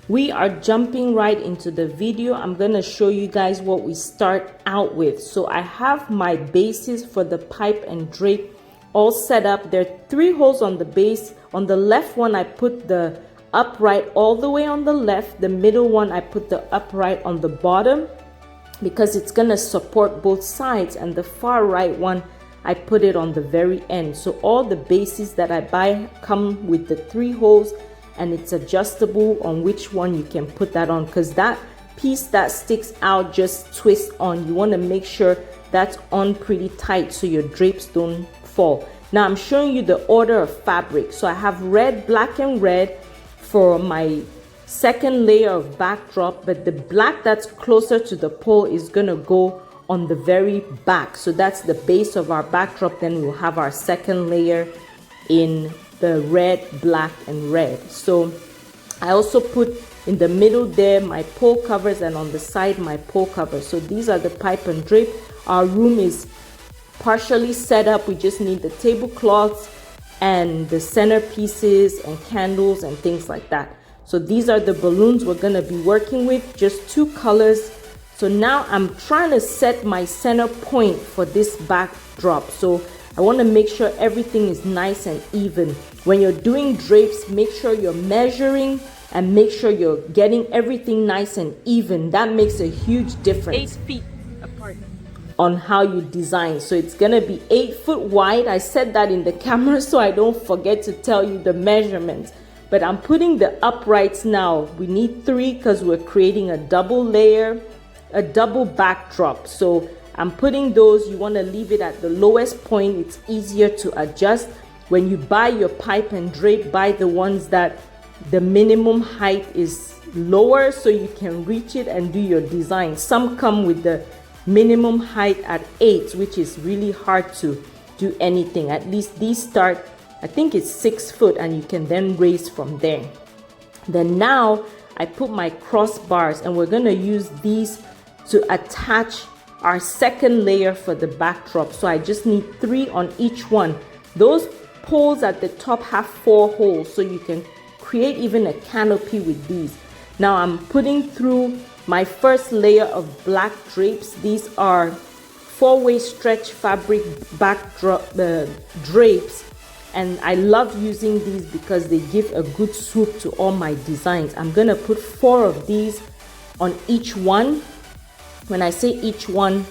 we are jumping right into the video. I'm going to show you guys what we start out with. So I have my bases for the pipe and drape all set up. There are 3 holes on the base. On the left one, I put the upright all the way on the left. The middle one, I put the upright on the bottom because it's going to support both sides. And the far right one, I put it on the very end. So all the bases that I buy come with the 3 holes, and it's adjustable on which one you can put that on, because that piece that sticks out just twists on. You want to make sure that's on pretty tight so your drapes don't fall. Now I'm showing you the order of fabric. So I have red, black and red for my second layer of backdrop, but the black that's closer to the pole is going to go on the very back. So that's the base of our backdrop. Then we'll have our second layer in the red, black and red. So I also put in the middle there my pole covers, and on the side my pole covers. So these are the pipe and drape. Our room is partially set up. We just need the tablecloths and the centerpieces and candles and things like that. So these are the balloons we're going to be working with, just 2 colors. So now I'm trying to set my center point for this backdrop. So I want to make sure everything is nice and even. When you're doing drapes, make sure you're measuring and make sure you're getting everything nice and even. That makes a huge difference. 8 feet apart. On how you design. So it's going to be 8 foot wide. I said that in the camera so I don't forget to tell you the measurements. But I'm putting the uprights now. We need 3 because we're creating a double layer, a double backdrop. So I'm putting those. You want to leave it at the lowest point. It's easier to adjust. When you buy your pipe and drape, buy the ones that the minimum height is lower so you can reach it and do your design. Some come with the minimum height at 8, which is really hard to do anything. At least these start, I think it's 6 foot, and you can then raise from there. Then now I put my crossbars, and we're going to use these to attach our second layer for the backdrop. So I just need 3 on each one. Those poles at the top have 4 holes, so you can create even a canopy with these. Now I'm putting through my first layer of black drapes. These are 4-way stretch fabric backdrop drapes, and I love using these because they give a good swoop to all my designs. I'm gonna put 4 of these on each one. When I say each one,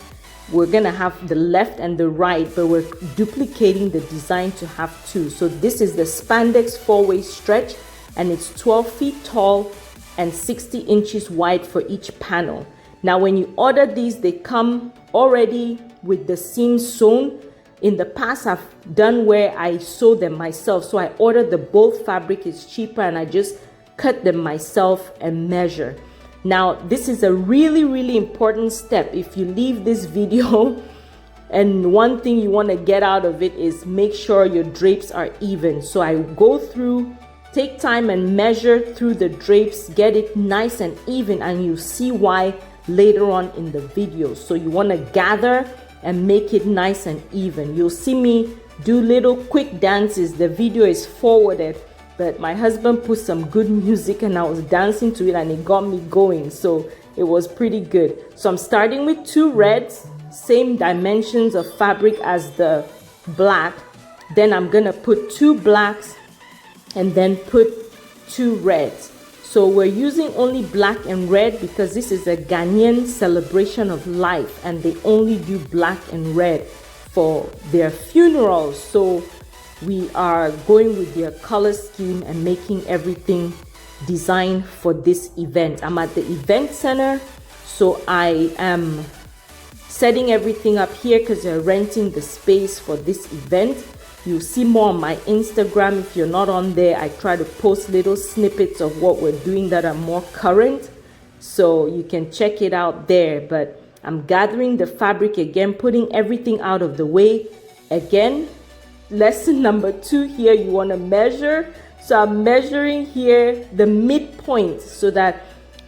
we're gonna have the left and the right, but we're duplicating the design to have 2. So this is the spandex 4-way stretch, and it's 12 feet tall and 60 inches wide for each panel. Now when you order these, they come already with the seams sewn. In the past, I've done where I sew them myself. So I ordered the both fabric, is cheaper, and I just cut them myself and measure. Now, this is a really, really important step. If you leave this video, and one thing you want to get out of it is make sure your drapes are even. So I go through, take time and measure through the drapes, get it nice and even, and you see why later on in the video. So you want to gather and make it nice and even. You'll see me do little quick dances. The video is forwarded, but my husband put some good music and I was dancing to it and it got me going. So it was pretty good. So I'm starting with 2 reds, same dimensions of fabric as the black. Then I'm gonna put 2 blacks and then put 2 reds. So we're using only black and red because this is a Ghanaian celebration of life, and they only do black and red for their funerals. So we are going with their color scheme and making everything designed for this event. I'm at the event center, so I am setting everything up here because they're renting the space for this event. You'll see more on my Instagram. If you're not on there, I try to post little snippets of what we're doing that are more current, so you can check it out there. But I'm gathering the fabric again, putting everything out of the way. Again, lesson number 2 here, you want to measure. So I'm measuring here the midpoint so that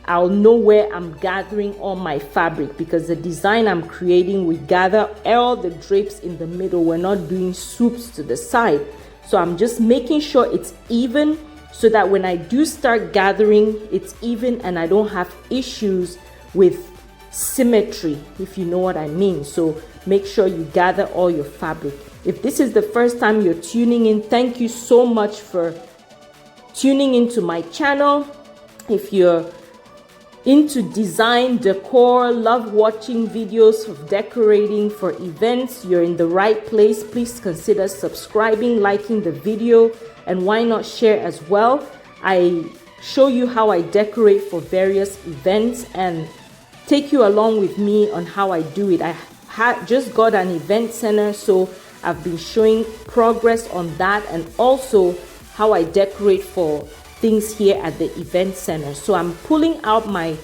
I'll know where I'm gathering all my fabric, because the design I'm creating, we gather all the drapes in the middle. We're not doing swoops to the side. So I'm just making sure it's even so that when I do start gathering, it's even and I don't have issues with symmetry, if you know what I mean. So make sure you gather all your fabric. If this is the first time you're tuning in, thank you so much for tuning into my channel. If you're into design, decor, love watching videos of decorating for events, you're in the right place. Please consider subscribing, liking the video, and why not share as well. I show you how I decorate for various events and take you along with me on how I do it. I just got an event center, so I've been showing progress on that, and also how I decorate for things here at the event center. So I'm pulling out my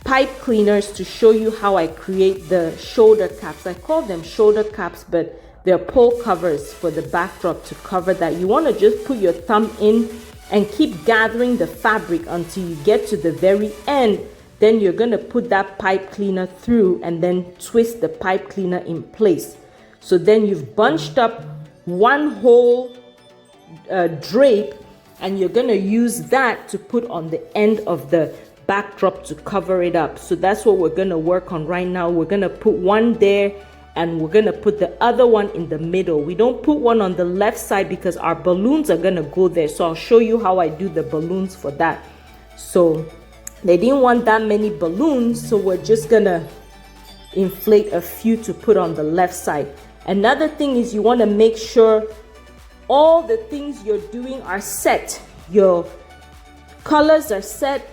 pipe cleaners to show you how I create the shoulder caps. I call them shoulder caps, but they're pole covers for the backdrop to cover that. You want to just put your thumb in and keep gathering the fabric until you get to the very end. Then you're going to put that pipe cleaner through and then twist the pipe cleaner in place. So then you've bunched up one whole drape, and you're going to use that to put on the end of the backdrop to cover it up. So that's what we're going to work on right now. We're going to put one there, and we're going to put the other one in the middle. We don't put one on the left side because our balloons are going to go there. So I'll show you how I do the balloons for that. So they didn't want that many balloons, so we're just going to inflate a few to put on the left side. Another thing is you want to make sure all the things you're doing are set. Your colors are set.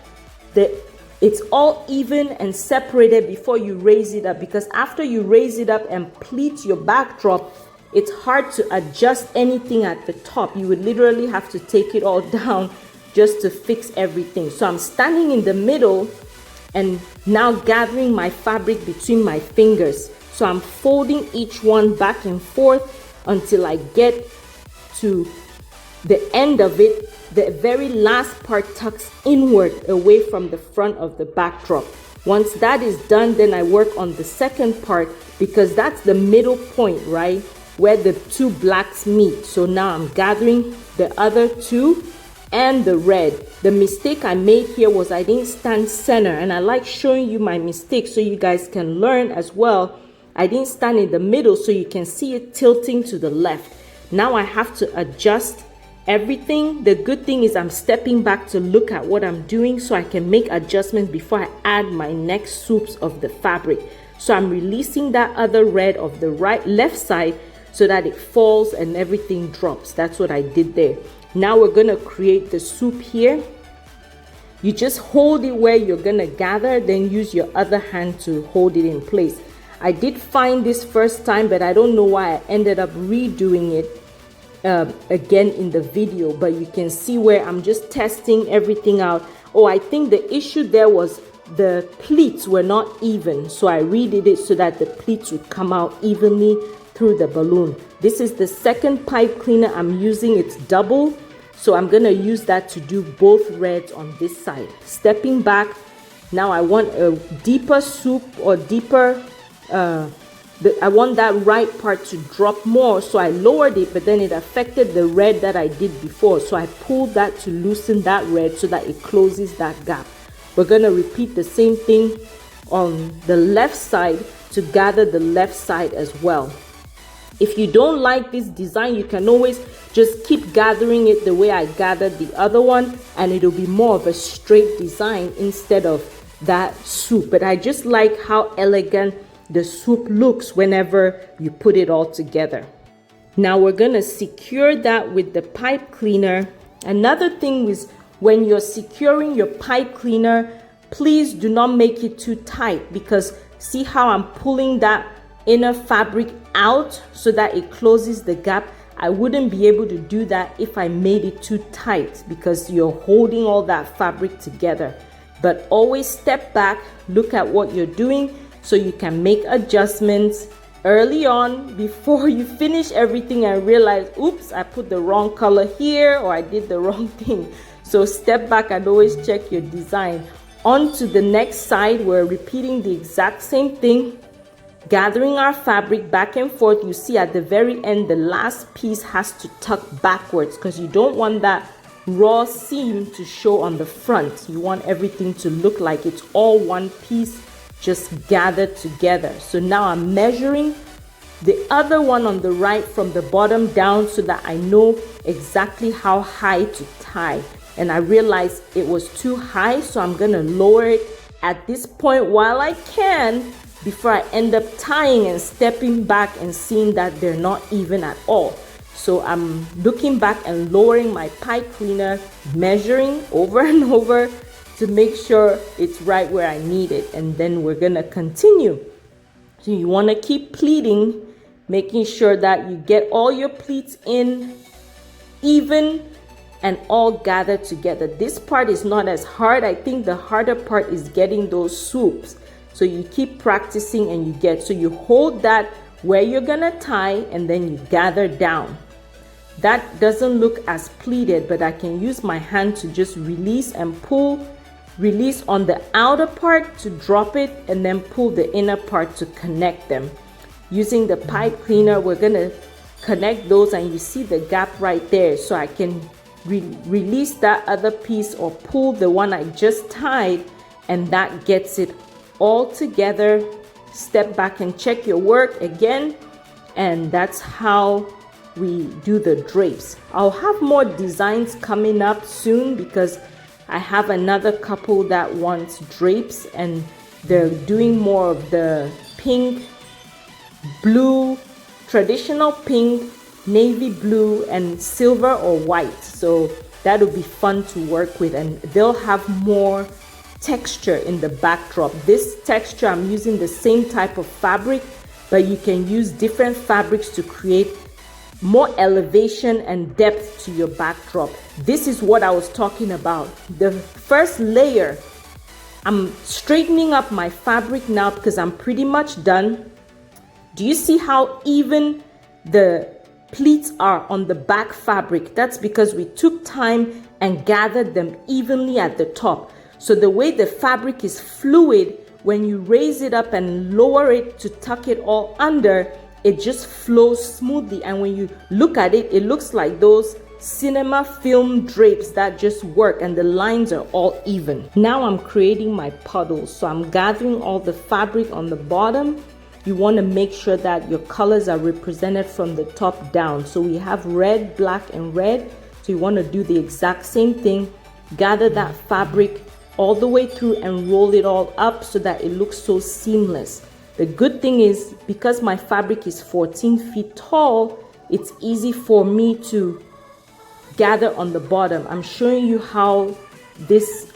It's all even and separated before you raise it up, because after you raise it up and pleat your backdrop, it's hard to adjust anything at the top. You would literally have to take it all down just to fix everything. So I'm standing in the middle and now gathering my fabric between my fingers. So I'm folding each one back and forth until I get to the end of it. The very last part tucks inward away from the front of the backdrop. Once that is done, then I work on the second part, because that's the middle point, right, where the two blacks meet. So now I'm gathering the other two and the red. The mistake I made here was I didn't stand center, and I like showing you my mistake so you guys can learn as well. I didn't stand in the middle, so you can see it tilting to the left. Now I have to adjust everything. The good thing is I'm stepping back to look at what I'm doing so I can make adjustments before I add my next swoops of the fabric. So I'm releasing that other red of the left side so that it falls and everything drops. That's what I did there. Now we're going to create the swoop here. You just hold it where you're going to gather, then use your other hand to hold it in place. I did find this first time, but I don't know why I ended up redoing it again in the video. But you can see where I'm just testing everything out. Oh, I think the issue there was the pleats were not even. So I redid it so that the pleats would come out evenly through the balloon. This is the second pipe cleaner I'm using. It's double. So I'm going to use that to do both reds on this side. Stepping back, now I want a deeper swoop or deeper I want that right part to drop more, so I lowered it, but then it affected the red that I did before, so I pulled that to loosen that red so that it closes that gap. We're going to repeat the same thing on the left side to gather the left side as well. If you don't like this design, you can always just keep gathering it the way I gathered the other one, and it'll be more of a straight design instead of that swoop. But I just like how elegant the swoop looks whenever you put it all together. Now we're going to secure that with the pipe cleaner. Another thing is when you're securing your pipe cleaner, please do not make it too tight, because see how I'm pulling that inner fabric out so that it closes the gap. I wouldn't be able to do that if I made it too tight, because you're holding all that fabric together. But always step back, look at what you're doing, so you can make adjustments early on before you finish everything and realize, oops, I put the wrong color here, or I did the wrong thing. So step back and always check your design. On to the next side, we're repeating the exact same thing, gathering our fabric back and forth. You see at the very end, the last piece has to tuck backwards because you don't want that raw seam to show on the front. You want everything to look like it's all one piece, just gathered together. So now I'm measuring the other one on the right from the bottom down so that I know exactly how high to tie. And I realized it was too high, so I'm gonna lower it at this point while I can before I end up tying and stepping back and seeing that they're not even at all. So I'm looking back and lowering my pipe cleaner, measuring over and over to make sure it's right where I need it. And then we're gonna continue. So you wanna keep pleating, making sure that you get all your pleats in even and all gathered together. This part is not as hard. I think the harder part is getting those swoops. So you keep practicing and you get, so you hold that where you're gonna tie and then you gather down. That doesn't look as pleated, but I can use my hand to just release and pull, release on the outer part to drop it and then pull the inner part to connect them. Using the pipe cleaner, we're gonna connect those and you see the gap right there. So I can release that other piece or pull the one I just tied and that gets it all together. Step back and check your work again, and that's how we do the drapes. I'll have more designs coming up soon because I have another couple that wants drapes and they're doing more of the pink, blue, traditional pink, navy blue and silver or white. So that'll be fun to work with and they'll have more texture in the backdrop. This texture, I'm using the same type of fabric, but you can use different fabrics to create more elevation and depth to your backdrop. This is what I was talking about. The first layer, I'm straightening up my fabric now because I'm pretty much done. Do you see how even the pleats are on the back fabric? That's because we took time and gathered them evenly at the top. So the way the fabric is fluid, when you raise it up and lower it to tuck it all under, it just flows smoothly. And when you look at it, it looks like those cinema film drapes that just work and the lines are all even. Now I'm creating my puddles. So I'm gathering all the fabric on the bottom. You want to make sure that your colors are represented from the top down. So we have red, black, and red. So you want to do the exact same thing. Gather that fabric all the way through and roll it all up so that it looks so seamless. The good thing is, because my fabric is 14 feet tall, it's easy for me to gather on the bottom. I'm showing you how this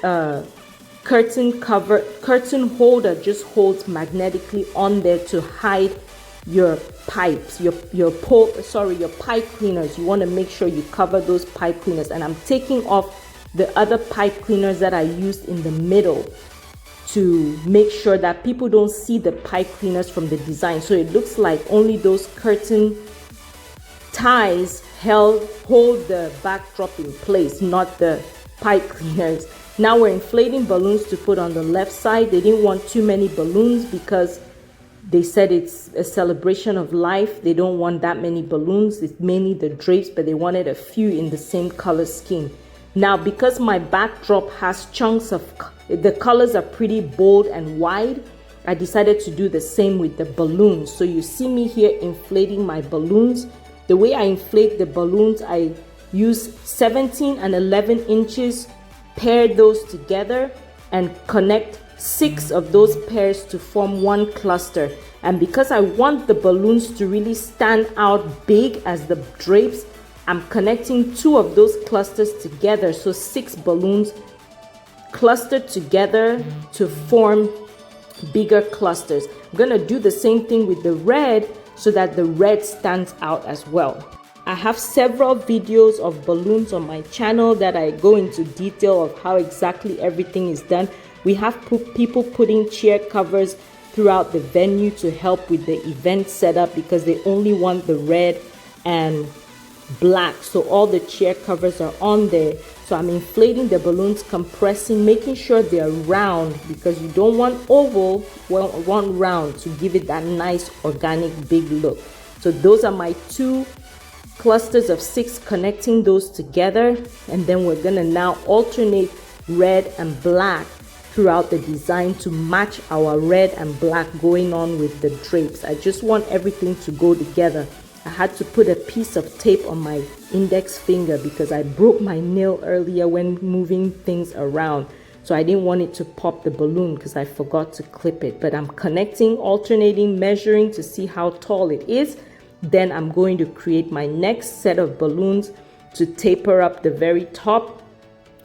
curtain holder just holds magnetically on there to hide your pipes, your pipe cleaners. You want to make sure you cover those pipe cleaners. And I'm taking off the other pipe cleaners that I used in the middle to make sure that people don't see the pipe cleaners from the design. So it looks like only those curtain ties hold the backdrop in place, not the pipe cleaners. Now we're inflating balloons to put on the left side. They didn't want too many balloons because they said it's a celebration of life. They don't want that many balloons. It's mainly the drapes, but they wanted a few in the same color scheme. Now, because my backdrop has chunks of, the colors are pretty bold and wide, I decided to do the same with the balloons. So you see me here inflating my balloons. The way I inflate the balloons, I use 17 and 11 inches, pair those together and connect 6 of those pairs to form one cluster. And because I want the balloons to really stand out big as the drapes, I'm connecting 2 of those clusters together. So 6 balloons clustered together to form bigger clusters. I'm gonna do the same thing with the red so that the red stands out as well. I have several videos of balloons on my channel that I go into detail of how exactly everything is done. We have people putting chair covers throughout the venue to help with the event setup because they only want the red and black, so all the chair covers are on there. So I'm inflating the balloons, compressing, making sure they're round because you don't want oval, you want round to give it that nice organic big look. So those are my 2 clusters of 6, connecting those together, and then we're gonna now alternate red and black throughout the design to match our red and black going on with the drapes. I just want everything to go together. I had to put a piece of tape on my index finger because I broke my nail earlier when moving things around. So I didn't want it to pop the balloon because I forgot to clip it. But I'm connecting, alternating, measuring to see how tall it is. Then I'm going to create my next set of balloons to taper up the very top.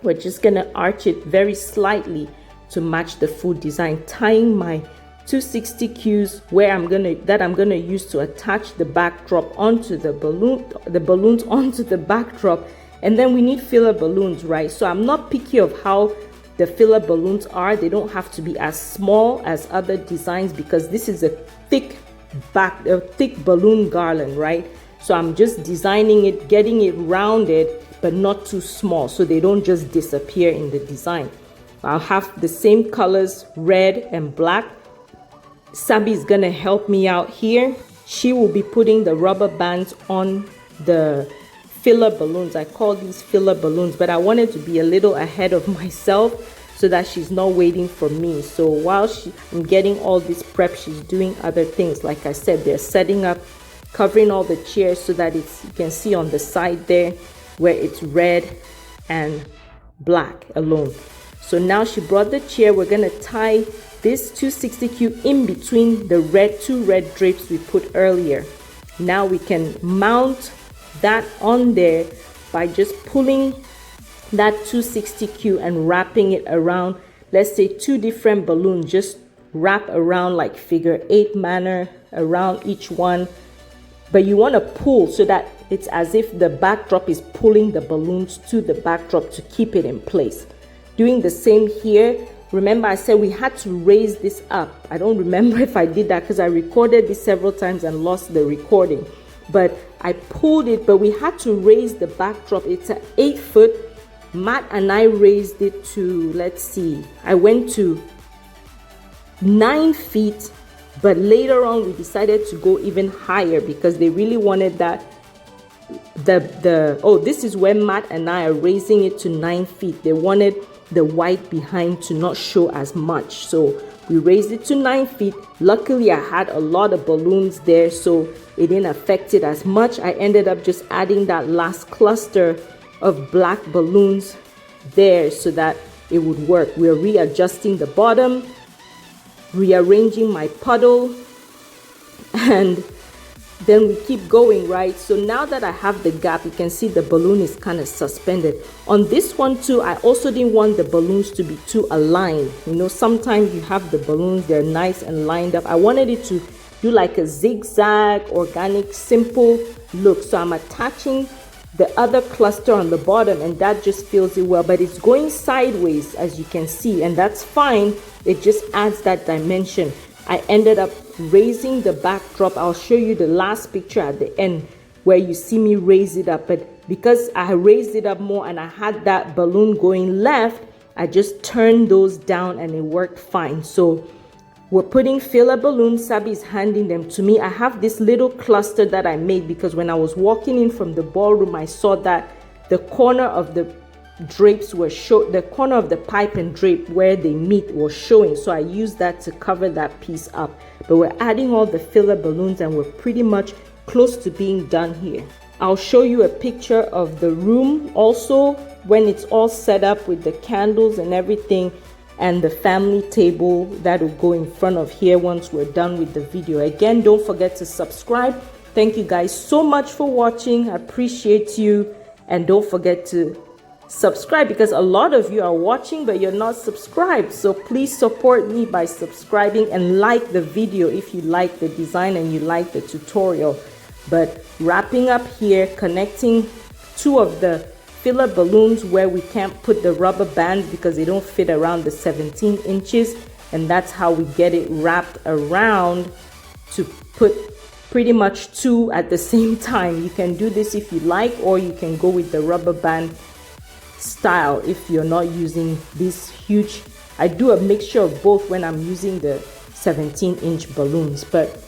We're just gonna arch it very slightly to match the full design, tying my 260 Qs where I'm gonna use to attach the backdrop onto the balloons onto the backdrop. And then we need filler balloons, right? So I'm not picky of how the filler balloons are. They don't have to be as small as other designs because this is a thick balloon garland, right? So I'm just designing it, getting it rounded, but not too small so they don't just disappear in the design. I'll have the same colors, red and black. Sabi is gonna help me out here. She will be putting the rubber bands on the filler balloons. I call these filler balloons, but I wanted to be a little ahead of myself so that she's not waiting for me. So while I'm getting all this prep, she's doing other things. Like I said, they're setting up, covering all the chairs so that you can see on the side there where it's red and black alone. So now she brought the chair. We're gonna tie this 260Q in between the two red drapes we put earlier. Now we can mount that on there by just pulling that 260Q and wrapping it around, let's say 2 different balloons, just wrap around like figure 8 manner around each one. But you want to pull so that it's as if the backdrop is pulling the balloons to the backdrop to keep it in place. Doing the same here. Remember I said we had to raise this up. I don't remember if I did that because I recorded this several times and lost the recording. But I pulled it, but we had to raise the backdrop. It's an 8 foot. Matt and I raised it to, let's see, I went to 9 feet, but later on we decided to go even higher because they really wanted that. This is where Matt and I are raising it to 9 feet. They wanted the white behind to not show as much. So we raised it to 9 feet. Luckily, I had a lot of balloons there, so it didn't affect it as much. I ended up just adding that last cluster of black balloons there so that it would work. We're readjusting the bottom, rearranging my puddle, and then we keep going, right? So now that I have the gap, you can see the balloon is kind of suspended. On this one too, I also didn't want the balloons to be too aligned. You know, sometimes you have the balloons, they're nice and lined up. I wanted it to do like a zigzag, organic, simple look. So I'm attaching the other cluster on the bottom and that just fills it well, but it's going sideways as you can see, and that's fine. It just adds that dimension. I ended up raising the backdrop. I'll show you the last picture at the end where you see me raise it up, but because I raised it up more and I had that balloon going left, I just turned those down and it worked fine. So we're putting filler balloons. Sabi is handing them to me. I have this little cluster that I made because when I was walking in from the ballroom, I saw that the corner of the drapes were the corner of the pipe and drape where they meet was showing. So I used that to cover that piece up. But we're adding all the filler balloons and we're pretty much close to being done here. I'll show you a picture of the room also when it's all set up with the candles and everything, and the family table that will go in front of here once we're done with the video. Again, don't forget to subscribe. Thank you guys so much for watching. I appreciate you. And don't forget to subscribe because a lot of you are watching but you're not subscribed. So please support me by subscribing and like the video if you like the design and you like the tutorial. But wrapping up here, connecting 2 of the filler balloons where we can't put the rubber bands because they don't fit around the 17 inches, and that's how we get it wrapped around to put pretty much 2 at the same time. You can do this if you like, or you can go with the rubber band style if you're not using this huge. I do a mixture of both when I'm using the 17-inch balloons, but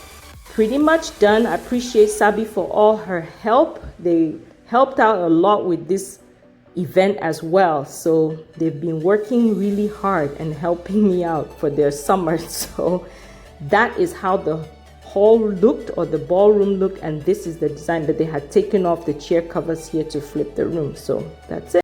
pretty much done. I appreciate Sabi for all her help. They helped out a lot with this event as well, so they've been working really hard and helping me out for their summer. So that is how the hall looked, or the ballroom looked, and this is the design that they had taken off the chair covers here to flip the room. So that's it.